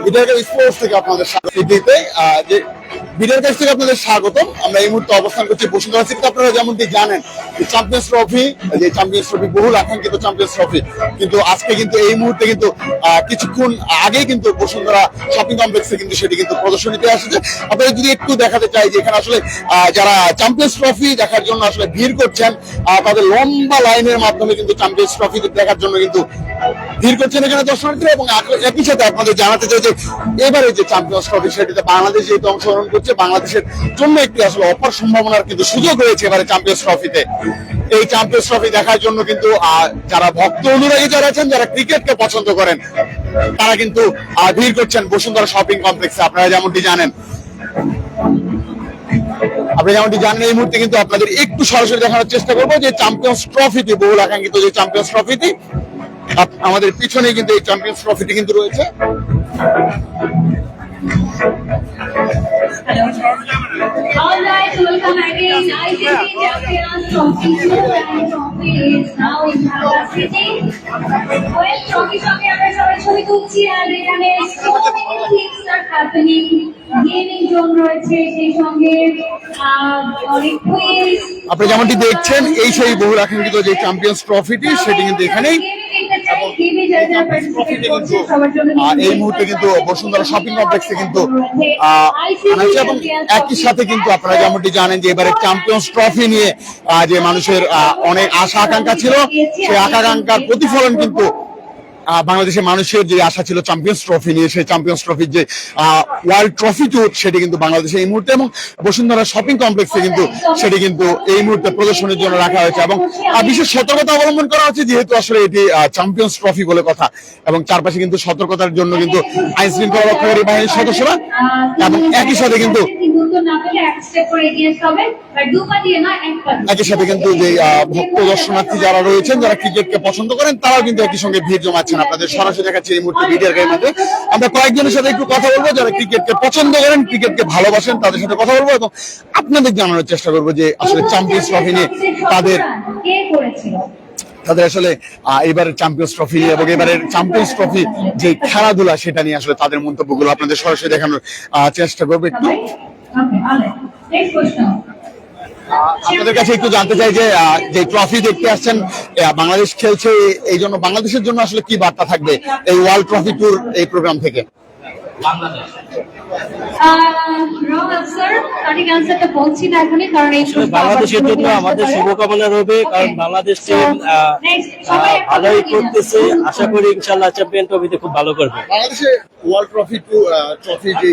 বিডারগাঁও sports থেকে আপনাদের স্বাগত। যে বিডারগাঁও থেকে আপনাদের স্বাগতম। আমরা এই মুহূর্তে অবস্থান করছি বসুন্ধরা সিটিতে। আপনারা যেমনটি জানেন চ্যাম্পিয়ন্স ট্রফি, যে চ্যাম্পিয়ন্স ট্রফি বহুল আকাঙ্ক্ষিত চ্যাম্পিয়ন্স ট্রফি কিন্তু আজকে কিন্তু এই মুহূর্তে কিন্তু কিছুক্ষণ আগেই কিন্তু বসুন্ধরা শপিং কমপ্লেক্সে কিন্তু সেটি কিন্তু প্রদর্শনীতে আসছে। আপনারা যদি একটু দেখাতে চাই যে এখানে আসলে যারা চ্যাম্পিয়ন্স ট্রফি দেখার জন্য আসলে ভিড় করছেন, তাদের লম্বা লাইনের মাধ্যমে কিন্তু চ্যাম্পিয়ন্স ট্রফি দেখার জন্য কিন্তু ভিড় করছেন এখানে দর্শনার্থীরা। এবং একই সাথে আপনাদের জানাতে চাই যে এবারে যে চ্যাম্পিয়ন্স ট্রফি সেটিতে বাংলাদেশ যেহেতু অংশগ্রহণ করছে, বাংলাদেশের জন্য একটি আসলে অপার সম্ভাবনার কিন্তু সুযোগ রয়েছে এবারে চ্যাম্পিয়ন্স ট্রফিতে। এই চ্যাম্পিয়ন্স ট্রফি দেখার জন্য কিন্তু যারা ভক্ত অনুরাগী যারা আছেন, যারা ক্রিকেটকে পছন্দ করেন, তারা কিন্তু ভিড় করছেন বসুন্ধরা শপিং কমপ্লেক্সে। আপনারা যেমনটি জানেন এই মুহূর্তে কিন্তু আপনাদের একটু সরাসরি দেখানোর চেষ্টা করবো যে চ্যাম্পিয়ন্স ট্রফিটি, বহুল আকাঙ্ক্ষিত যে চ্যাম্পিয়ন্স ট্রফিটি, আমাদের পিছনে কিন্তু এই চ্যাম্পিয়ন্স ট্রফিটি কিন্তু রয়েছে। All right, welcome again. ICC Champions Trophy 2020 is now in Dhaka City. Well, trophy সঙ্গে আমরা সবাই ছবি তুলছি আর এখানে so many things are happening. Gaming zone রয়েছে, সেই সঙ্গে অনেক কুইজ। আপনি যেমনটি দেখছেন এই সেই বহুল আকাঙ্ক্ষিত যে চ্যাম্পিয়ন্স ট্রফিটি সেটি কিন্তু এখানেই এই মুহূর্তে কিন্তু বসুন্ধরা শপিং কমপ্লেক্সে কিন্তু এবং একই সাথে কিন্তু আপনারা যেমনটি জানেন যে এবারে চ্যাম্পিয়ন্স ট্রফি নিয়ে যে মানুষের অনেক আশা আকাঙ্ক্ষা ছিল, সেই আশা আকাঙ্ক্ষার প্রতিফলন কিন্তু বাংলাদেশের মানুষের যে আশা ছিল চ্যাম্পিয়ন্স ট্রফি নিয়ে, সেই চ্যাম্পিয়ন্স ট্রফির যে ওয়ার্ল্ড ট্রফি ট্যুর সেটি কিন্তু বাংলাদেশে এই মুহূর্তে এবং বসুন্ধরা শপিং কমপ্লেক্সে কিন্তু সেটি কিন্তু এই মুহূর্তে প্রদর্শনের জন্য রাখা হয়েছে। এবং বিশেষ সতর্কতা অবলম্বন করা হচ্ছে যেহেতু আসলে এটি চ্যাম্পিয়ন্স ট্রফি বলে কথা, এবং চারপাশে কিন্তু সতর্কতার জন্য কিন্তু আইন শৃঙ্খলা রক্ষাকারী বাহিনীর সদস্যরা এবং একই সাথে কিন্তু কিন্তু যে ভক্ত দর্শনার্থী যারা রয়েছেন, যারা ক্রিকেটকে পছন্দ করেন, তারাও কিন্তু একই সঙ্গে ভিড় জমাচ্ছেন। আপনাদের সরাসরি দেখাচ্ছি এই মুহূর্তে বিডারগাঁওয়ের মধ্যে। আমরা কয়েকজনের সাথে একটু কথা বলবো যারা ক্রিকেটকে পছন্দ করেন, ক্রিকেটকে ভালোবাসেন, তাদের সাথে কথা বলবো এবং আপনাদের জানানোর চেষ্টা করবো যে আসলে চ্যাম্পিয়ন্স ট্রফি নিয়ে তাদের আসলে এবারের চ্যাম্পিয়ন্স ট্রফি এবং এবারের চ্যাম্পিয়ন্স ট্রফি যে খেলাধুলা সেটা নিয়ে আসলে তাদের মন্তব্যগুলো আপনাদের সরাসরি দেখানোর চেষ্টা করবো একটু। আপনাদের কাছে একটু জানতে চাই যে ট্রফি দেখতে আসছেন, বাংলাদেশ খেলছে, এই জন্য বাংলাদেশের জন্য আসলে কি বার্তা থাকবে এই ওয়ার্ল্ড ট্রফি ট্যুর এই প্রোগ্রাম থেকে? বাংলাদেশের জন্য আমাদের শুভকামনা রইবে, কারণ বাংলাদেশ টিম ভালোই করতেছে। আশা করি ইনশাআল্লাহ চ্যাম্পিয়ন ট্রফিতে খুব ভালো করবে। বাংলাদেশে ওয়ার্ল্ড ট্রফি যে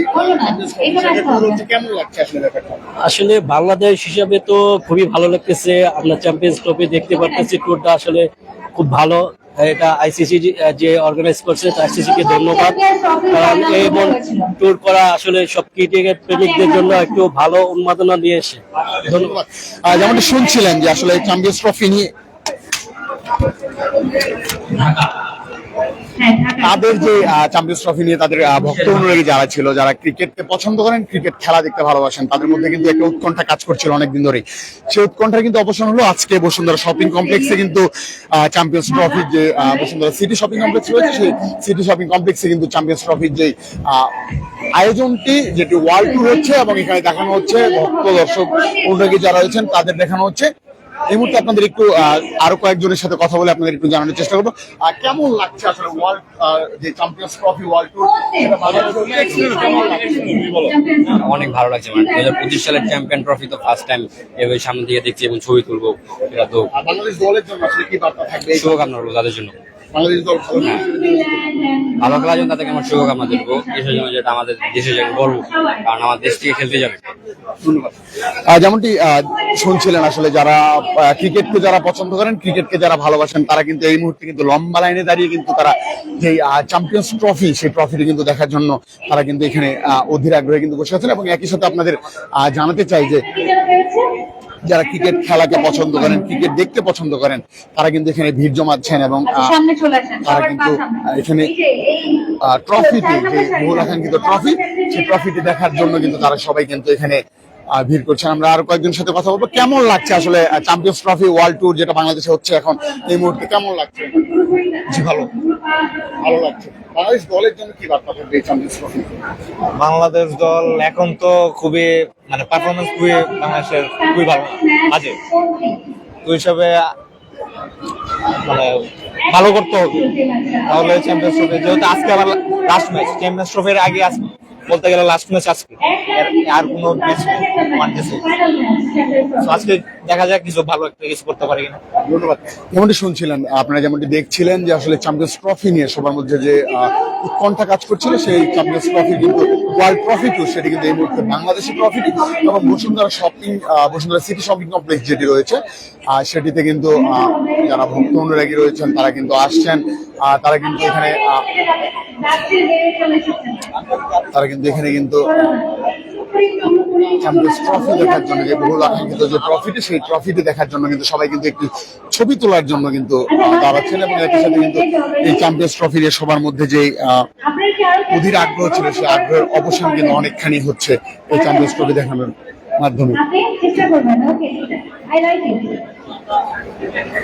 কেমন লাগছে আসলে ব্যাপারটা? আসলে বাংলাদেশ হিসাবে তো খুবই ভালো লাগতেছে। আমরা চ্যাম্পিয়ন্স ট্রফি দেখতে পারতেছি, ট্যুরটা আসলে খুব ভালো। এটা আইসিসি যে অর্গানাইজ করছে, আইসিসি কে ধন্যবাদ, কারণ এই ট্যুর করা আসলে সব ক্রিকেট প্রেমিকদের জন্য একটু ভালো উন্মাদনা নিয়ে এসে। ধন্যবাদ। যেমনটি শুনছিলেন যে আসলে চ্যাম্পিয়ন্স ট্রফি নিয়ে তাদের যে চ্যাম্পিয়ন্স ট্রফি নিয়ে তাদের ভক্ত অনুরাগী যারা ছিল, যারা ক্রিকেটকে পছন্দ করেন, ক্রিকেট খেলা দেখতে ভালোবাসেন, তাদের মধ্যে কিন্তু একটা উৎকণ্ঠা কাজ করছিল অনেকদিন ধরেই। সেই উৎকণ্ঠা কিন্তু অবসান হলো আজকে বসুন্ধরা শপিং কমপ্লেক্সে কিন্তু চ্যাম্পিয়ন্স ট্রফির যে বসুন্ধরা সিটি শপিং কমপ্লেক্স রয়েছে, সেই সিটি শপিং কমপ্লেক্সে কিন্তু চ্যাম্পিয়ন্স ট্রফির যে আয়োজনটি, যেটি ওয়ার্ল্ড ট্যুর হচ্ছে এবং এখানে দেখানো হচ্ছে ভক্ত দর্শক অনুরাগী যারা রয়েছেন তাদের দেখানো হচ্ছে। এই মুহূর্তে আপনাদের একটু আরো কয়েকজনের সাথে কথা বলে আপনাদের একটু জানানোর চেষ্টা করবো কেমন লাগছে আসলে ওয়ার্ল্ড যে চ্যাম্পিয়ন্স ট্রফি ওয়ার্ল্ড ট্যুর। অনেক ভালো লাগছে, মানে 2025 সালের চ্যাম্পিয়ন ট্রফি তো ফার্স্ট টাইম এভাবে সামনে দিয়ে দেখছি এবং ছবি তুলবো। এটা তো বাংলাদেশ দলের জন্য আসলে কি বার্তা থাকবে? শুভকামনা রইল তাদের জন্য। বাংলাদেশ দল ভালো খেলার জন্য তাদেরকে আমার শুভকামনা দেবো। দেশের জন্য, যেটা আমাদের দেশের জন্য গর্ব, কারণ আমার দেশ থেকে খেলতে যাবে। ধন্যবাদ। যেমনটি শুনছিলেন আসলে যারা ক্রিকেটকে যারা পছন্দ করেন, ক্রিকেটকে যারা ভালোবাসেন, তারা কিন্তু এই মুহূর্তে কিন্তু লম্বা লাইনে দাঁড়িয়ে কিন্তু তারা যে চ্যাম্পিয়ন্স ট্রফি, সেই ট্রফিটি কিন্তু দেখার জন্য তারা কিন্তু এখানে অধীর আগ্রহে কিন্তু বসে আছেন। এবং একই সাথে আপনাদের জানাতে চাই যে যারা ক্রিকেট খেলাকে পছন্দ করেন, ক্রিকেট দেখতে পছন্দ করেন, তারা কিন্তু এখানে ভিড় জমাচ্ছেন এবং তারা কিন্তু এখানে ট্রফিটি, যে বহুল আকাঙ্ক্ষিত ট্রফি, সেই ট্রফিটি দেখার জন্য কিন্তু তারা সবাই কিন্তু এখানে ভিড় করছেন। আমরা আরো কয়েকজনের সাথে কথা বলবো। কেমন লাগছে আসলে চ্যাম্পিয়ন্স ট্রফি ওয়ার্ল্ড ট্যুর যেটা বাংলাদেশে হচ্ছে এখন এই মুহূর্তে, কেমন লাগছে? জি ভালো। ভালো লাগছে। বাংলাদেশ দলের জন্য কি বার্তা থাকবে এই চ্যাম্পিয়ন্স ট্রফি? বাংলাদেশ দল এখন তো খুবই মানে পারফরমেন্স খুবই বাংলাদেশের খুবই ভালো আছে, তো হিসাবে মানে ভালো করতে হবে তাহলে চ্যাম্পিয়ন্স ট্রফি, যেহেতু আজকে আবার লাস্ট ম্যাচ, চ্যাম্পিয়ন্স ট্রফির আগে বলতে গেলে লাস্ট ম্যাচ আজকে, আর কোনো ম্যাচ মানতেছে। আজকে দেখা যাক কিছু ভালো একটা কিছু করতে পারি কিনা। ধন্যবাদ। যেমনটি শুনছিলেন, আপনারা যেমনটি দেখছিলেন যে আসলে চ্যাম্পিয়ন্স ট্রফি নিয়ে সবার মধ্যে যে উৎকণ্ঠা কাজ করছিল, সেই চ্যাম্পিয়ন্স ট্রফি কিন্তু ওয়ার্ল্ড ট্রফি ট্যুর সেটি কিন্তু এই মুহূর্তে বাংলাদেশের ট্রফিটি এবং বসুন্ধরা সিটি শপিং কমপ্লেক্স যেটি রয়েছে সেটিতে কিন্তু যারা ভক্ত অনুরাগী রয়েছেন তারা কিন্তু আসছেন। তারা কিন্তু এখানে চ্যাম্পিয়ন্স ট্রফি দেখার জন্য, যে বহুল আকাঙ্ক্ষিত যে ট্রফিটি, সেই ট্রফিটি দেখার জন্য কিন্তু সবাই কিন্তু একটি ছবি তোলার জন্য কিন্তু দাঁড়াচ্ছেন এবং একই সাথে কিন্তু এই চ্যাম্পিয়ন্স ট্রফির সবার মধ্যে যে অধীর আগ্রহ ছিল, সেই আগ্রহের অবসান কিন্তু অনেকখানি হচ্ছে এই চ্যাম্পিয়ন্স ট্রফি দেখানোর মাধ্যমে।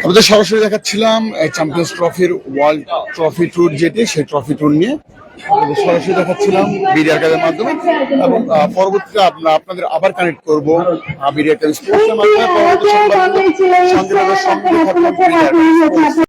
আমাদের সরাসরি দেখাচ্ছিলাম এই চ্যাম্পিয়ন্স ট্রফির ওয়ার্ল্ড ট্রফি ট্যুর যেটি, সেই ট্রফি ট্যুর নিয়ে সরাসরি দেখাচ্ছিলাম বিডিআর কাজের মাধ্যমে এবং পরবর্তীতে আপনাদের আবার কানেক্ট করবো বিডিআর কাজ স্পোর্টসের মাধ্যমে। পরবর্তী সংবাদ সঙ্গে থাকুন বিডিআর।